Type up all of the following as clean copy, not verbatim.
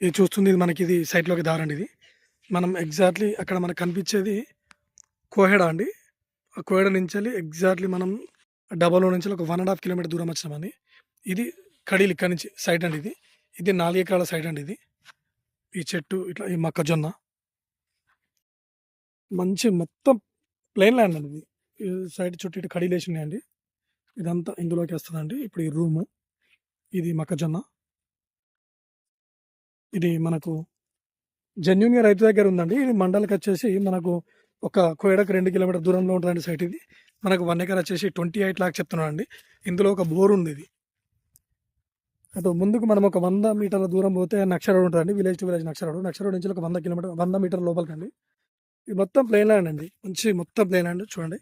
ఇది చూస్తుంది ఇది మనకి ఇది సైట్లోకి దారండి. ఇది మనం ఎగ్జాక్ట్లీ అక్కడ మనకు కనిపించేది కోహెడ అండి. ఆ కోహెడ నుంచి ఎగ్జాక్ట్లీ మనం డబల్ నుంచి ఒక 1.5 కిలోమీటర్ దూరం వచ్చినామని. ఇది కడీలు ఇక్కడ నుంచి సైట్ అండి. ఇది ఇది 4 ఎకరాల సైట్ అండి. ఇది ఈ చెట్టు ఇట్లా ఈ మొక్కజొన్న మంచి మొత్తం ప్లెయిన్ ల్యాండ్ అండి. ఇది ఈ సైడ్ చుట్టూ ఇటు కడీలు వేసి ఉన్నాయండి. ఇదంతా ఇందులోకి వస్తుందండి. ఇప్పుడు ఈ రూము ఇది మొక్కజొన్న. ఇది మనకు జెన్యూన్‌గా రైతు దగ్గర ఉందండి. ఇది మండల్‌కి వచ్చేసి మనకు ఒక కోయడకు 2 కిలోమీటర్ దూరంలో ఉంటుందండి సైట్ ఇది. మనకు 1 ఎకర్ వచ్చేసి 28 లాక్స్ చెప్తున్నాడండి. ఇందులో ఒక బోర్ ఉంది ఇది. అటు ముందుకు మనం ఒక 100 మీటర్ల దూరం పోతే నక్ష రోడ్ ఉంటుందండి. విలేజ్ టు విలేజ్ నక్ష రోడ్. నక్ష రోడ్ నుంచి ఒక 100 మీటర్ల లోపలికండి. ఇది మొత్తం ప్లెయిన్ ల్యాండ్ అండి. మంచి మొత్తం ప్లెయిన్ ల్యాండ్ చూడండి.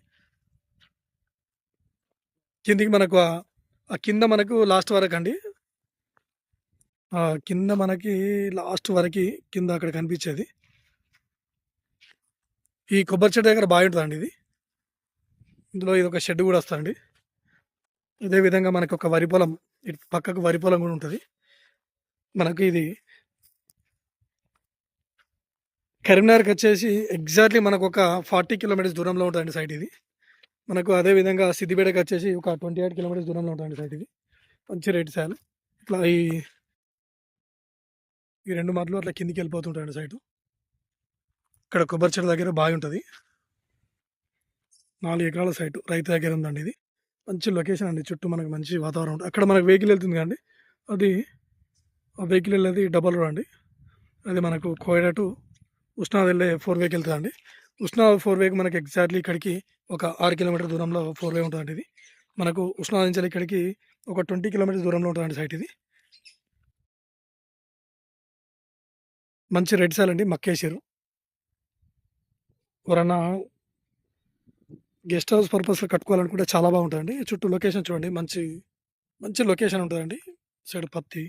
కిందికి మనకు ఆ కింద మనకు లాస్ట్ వరకు అండి. కింద మనకి లాస్ట్ వరకు కింద అక్కడ కనిపించేది ఈ కొబ్బరి చెట్టు దగ్గర బాగా ఉంటుందండి. ఇది ఇందులో ఇది ఒక షెడ్ కూడా వస్తుందండి. అదేవిధంగా మనకు ఒక వరి పొలం ఇటు పక్కకు వరి పొలం కూడా ఉంటుంది. మనకు ఇది కరీంనగర్కి వచ్చేసి ఎగ్జాక్ట్లీ మనకు ఒక 40 కిలోమీటర్స్ దూరంలో ఉంటుందండి సైట్ ఇది. మనకు అదేవిధంగా సిద్దిపేటకి వచ్చేసి ఒక 28 కిలోమీటర్స్ దూరంలో ఉంటుందండి సైట్ ఇది. మంచి రేట్ సార్. ఇట్లా ఈ 2 మార్లు అట్లా కిందికి వెళ్ళిపోతుంటాయండి సైటు. ఇక్కడ కొబ్బరి చెట్టు దగ్గర బాగా ఉంటుంది. 4 ఎకరాల సైటు రైతు దగ్గర ఉందండి. ఇది మంచి లొకేషన్ అండి. చుట్టూ మనకు మంచి వాతావరణం ఉంటుంది. అక్కడ మనకు వెహికల్ వెళ్తుంది కండి. అది ఆ వెహికల్ వెళ్ళేది డబల్ రోడ్ అండి. అది మనకు కోయడ టు ఉస్నాబాద్ వెళ్ళే 4 వేకి వెళ్తుందండి. ఉస్నాబాద్ 4 వేకి మనకి ఎగ్జాక్ట్లీ ఇక్కడికి ఒక 6 కిలోమీటర్ దూరంలో 4 వే ఉంటుందండి. ఇది మనకు ఉస్నాబాద్ నుంచి ఇక్కడికి ఒక 20 కిలోమీటర్స్ దూరంలో ఉంటుందండి సైట్ ఇది. మంచి రెడ్ సాయిల్ అండి. మక్కేసారు. ఎవరన్నా గెస్ట్ హౌస్ పర్పస్లో కట్టుకోవాలనుకుంటే చాలా బాగుంటుందండి. చుట్టూ లొకేషన్ చూడండి. మంచి మంచి లొకేషన్ ఉంటుందండి. సైడ్ పత్తి